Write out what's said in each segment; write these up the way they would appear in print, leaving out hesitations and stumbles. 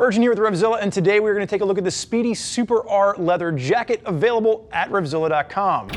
Spurgeon here with RevZilla, and today we're going to take a look at the Spidi Super-R leather jacket available at RevZilla.com.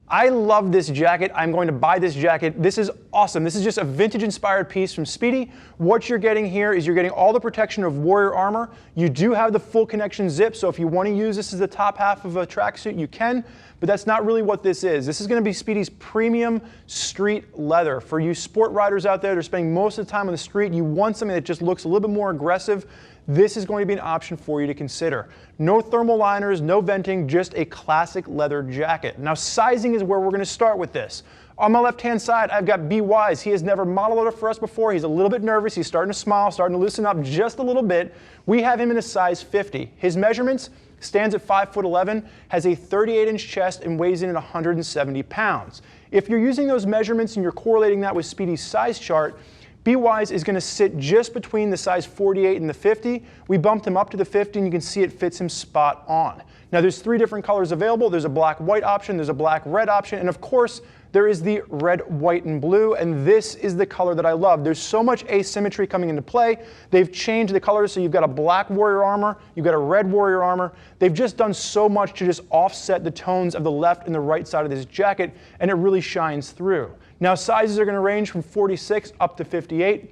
I love this jacket. I'm going to buy this jacket. This is awesome. This is just a vintage inspired piece from Spidi. What you're getting here is you're getting all the protection of warrior armor. You do have the full connection zip, so if you want to use this as the top half of a tracksuit, you can, but that's not really what this is. This is going to be Spidi's premium street leather. For you sport riders out there that are spending most of the time on the street, you want something that just looks a little bit more aggressive, this is going to be an option for you to consider. No thermal liners, no venting, just a classic leather jacket. Now sizing is where we're going to start with this. On my left-hand side, I've got B Wise. He has never modeled it for us before. He's a little bit nervous. He's starting to smile, starting to loosen up just a little bit. We have him in a size 50. His measurements: stands at 5'11", has a 38-inch chest, and weighs in at 170 pounds. If you're using those measurements and you're correlating that with Spidi's size chart, B Wise is going to sit just between the size 48 and the 50. We bumped him up to the 50, and you can see it fits him spot on. Now there's 3 different colors available. There's a black-white option, there's a black-red option, and of course there is the red, white, and blue, and this is the color that I love. There's so much asymmetry coming into play. They've changed the colors, so you've got a black warrior armor, you've got a red warrior armor. They've just done so much to just offset the tones of the left and the right side of this jacket, and it really shines through. Now sizes are going to range from 46 up to 58.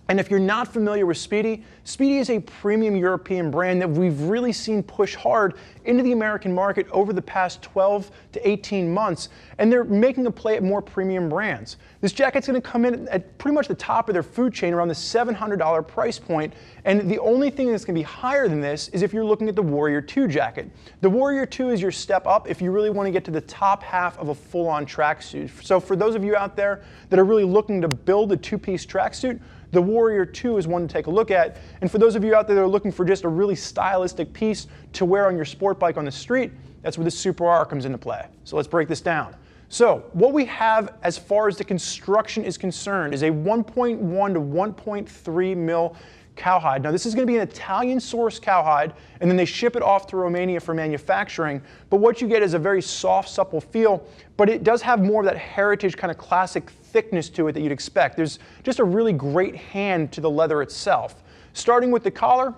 And if you're not familiar with Spidi, Spidi is a premium European brand that we've really seen push hard into the American market over the past 12 to 18 months, and they're making a play at more premium brands. This jacket's going to come in at pretty much the top of their food chain, around the $700 price point, and the only thing that's going to be higher than this is if you're looking at the Warrior 2 jacket. The Warrior 2 is your step up if you really want to get to the top half of a full-on tracksuit. So for those of you out there that are really looking to build a two-piece tracksuit, the Warrior 2 is one to take a look at. And for those of you out there that are looking for just a really stylistic piece to wear on your sport bike on the street, that's where the Super-R comes into play. So let's break this down. So what we have as far as the construction is concerned is a 1.1 to 1.3 mil cowhide. Now this is going to be an Italian source cowhide, and then they ship it off to Romania for manufacturing. But what you get is a very soft, supple feel, but it does have more of that heritage kind of classic thickness to it that you'd expect. There's just a really great hand to the leather itself. Starting with the collar,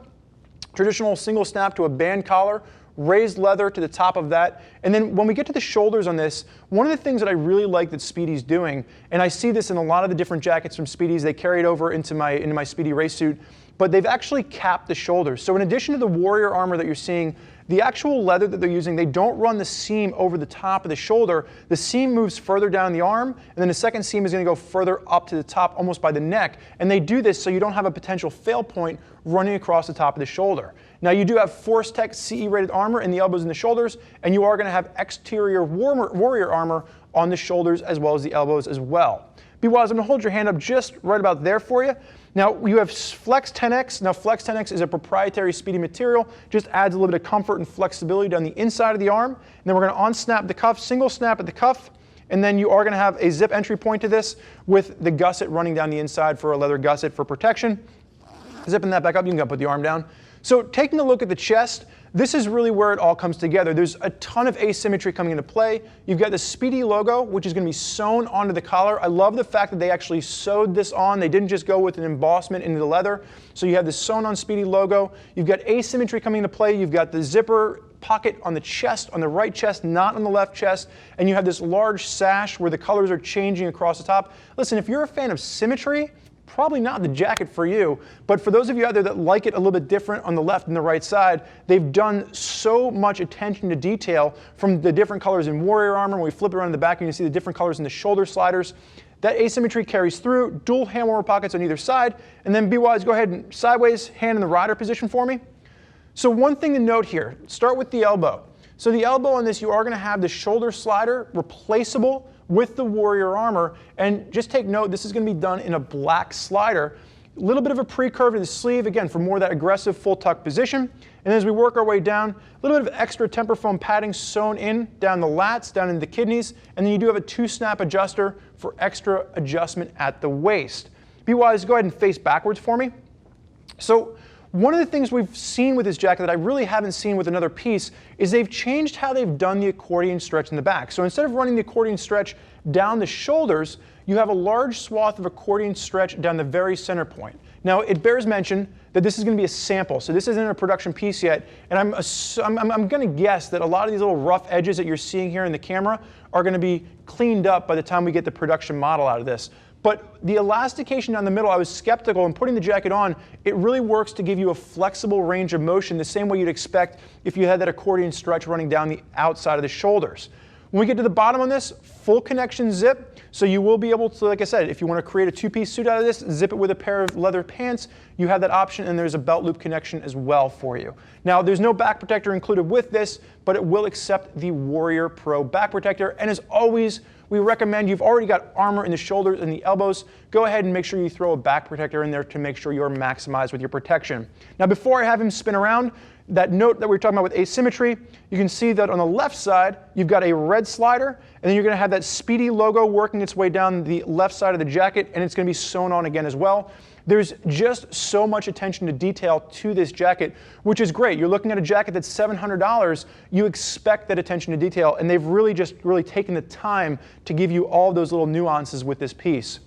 traditional single snap to a band collar, raised leather to the top of that. And then when we get to the shoulders on this, one of the things that I really like that Spidi's doing, and I see this in a lot of the different jackets from Spidi's, they carry it over into my Spidi race suit, but they've actually capped the shoulders. So in addition to the warrior armor that you're seeing, the actual leather that they're using, they don't run the seam over the top of the shoulder. The seam moves further down the arm, and then the second seam is going to go further up to the top, almost by the neck. And they do this so you don't have a potential fail point running across the top of the shoulder. Now you do have ForceTech CE rated armor in the elbows and the shoulders, and you are going to have exterior warrior armor on the shoulders as well as the elbows as well. B Wise, I'm going to hold your hand up just right about there for you. Now you have Flex Tenax. Now Flex Tenax is a proprietary Spidi material, just adds a little bit of comfort and flexibility down the inside of the arm. And then we're going to unsnap the cuff, single snap at the cuff, and then you are going to have a zip entry point to this with the gusset running down the inside for a leather gusset for protection. Zipping that back up, you can put the arm down. So taking a look at the chest, this is really where it all comes together. There's a ton of asymmetry coming into play. You've got the Spidi logo, which is going to be sewn onto the collar. I love the fact that they actually sewed this on. They didn't just go with an embossment into the leather. So you have the sewn on Spidi logo. You've got asymmetry coming into play. You've got the zipper pocket on the chest, on the right chest, not on the left chest. And you have this large sash where the colors are changing across the top. Listen, if you're a fan of symmetry, probably not the jacket for you, but for those of you out there that like it a little bit different on the left and the right side, they've done so much attention to detail from the different colors in warrior armor. When we flip it around in the back, you can see the different colors in the shoulder sliders. That asymmetry carries through, dual hand warmer pockets on either side, and then B Wise, go ahead and sideways, hand in the rider position for me. So one thing to note here, start with the elbow. So the elbow on this, you are going to have the shoulder slider replaceable with the warrior armor, and just take note, this is going to be done in a black slider. A little bit of a pre-curve to the sleeve, again, for more of that aggressive full tuck position. And as we work our way down, a little bit of extra temper foam padding sewn in down the lats, down into the kidneys, and then you do have a 2-snap adjuster for extra adjustment at the waist. B Wise, go ahead and face backwards for me. So One of the things we've seen with this jacket that I really haven't seen with another piece is they've changed how they've done the accordion stretch in the back. So instead of running the accordion stretch down the shoulders, you have a large swath of accordion stretch down the very center point. Now, it bears mention that this is going to be a sample, so this isn't a production piece yet, and I'm going to guess that a lot of these little rough edges that you're seeing here in the camera are going to be cleaned up by the time we get the production model out of this. But the elastication down the middle, I was skeptical, and putting the jacket on, it really works to give you a flexible range of motion the same way you'd expect if you had that accordion stretch running down the outside of the shoulders. When we get to the bottom on this, full connection zip, so you will be able to, like I said, if you want to create a two-piece suit out of this, zip it with a pair of leather pants, you have that option, and there's a belt loop connection as well for you. Now, there's no back protector included with this, but it will accept the Warrior Pro back protector, and as always, we recommend, you've already got armor in the shoulders and the elbows, go ahead and make sure you throw a back protector in there to make sure you're maximized with your protection. Now, before I have him spin around, that note that we were talking about with asymmetry, you can see that on the left side, you've got a red slider, and then you're going to have that Spidi logo working its way down the left side of the jacket, and it's going to be sewn on again as well. There's just so much attention to detail to this jacket, which is great. You're looking at a jacket that's $700, you expect that attention to detail, and they've really taken the time to give you all those little nuances with this piece.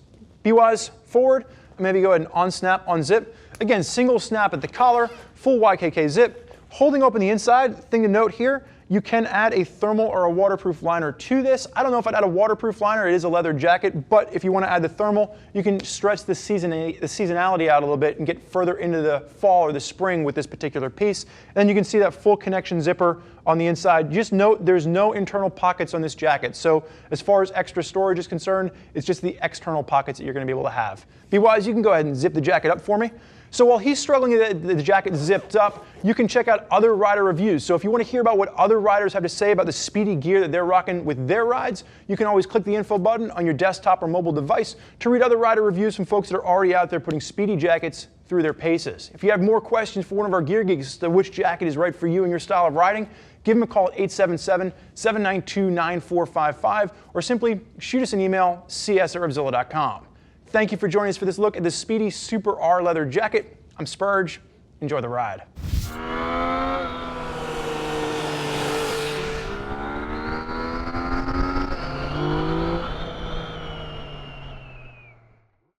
B-wise, forward, maybe go ahead and on-snap, on-zip. Again, single snap at the collar, full YKK zip. Holding open the inside, thing to note here, you can add a thermal or a waterproof liner to this. I don't know if I'd add a waterproof liner, it is a leather jacket, but if you want to add the thermal, you can stretch the seasonality out a little bit and get further into the fall or the spring with this particular piece. And then you can see that full connection zipper on the inside. Just note there's no internal pockets on this jacket. So as far as extra storage is concerned, it's just the external pockets that you're going to be able to have. B-wise, you can go ahead and zip the jacket up for me. So while he's struggling to get the jacket zipped up, you can check out other rider reviews. So if you want to hear about what other riders have to say about the Spidi gear that they're rocking with their rides, you can always click the info button on your desktop or mobile device to read other rider reviews from folks that are already out there putting Spidi jackets through their paces. If you have more questions for one of our gear geeks as to which jacket is right for you and your style of riding, give them a call at 877-792-9455 or simply shoot us an email, cs@revzilla.com. Thank you for joining us for this look at the Spidi Super-R leather jacket. I'm Spurge. Enjoy the ride.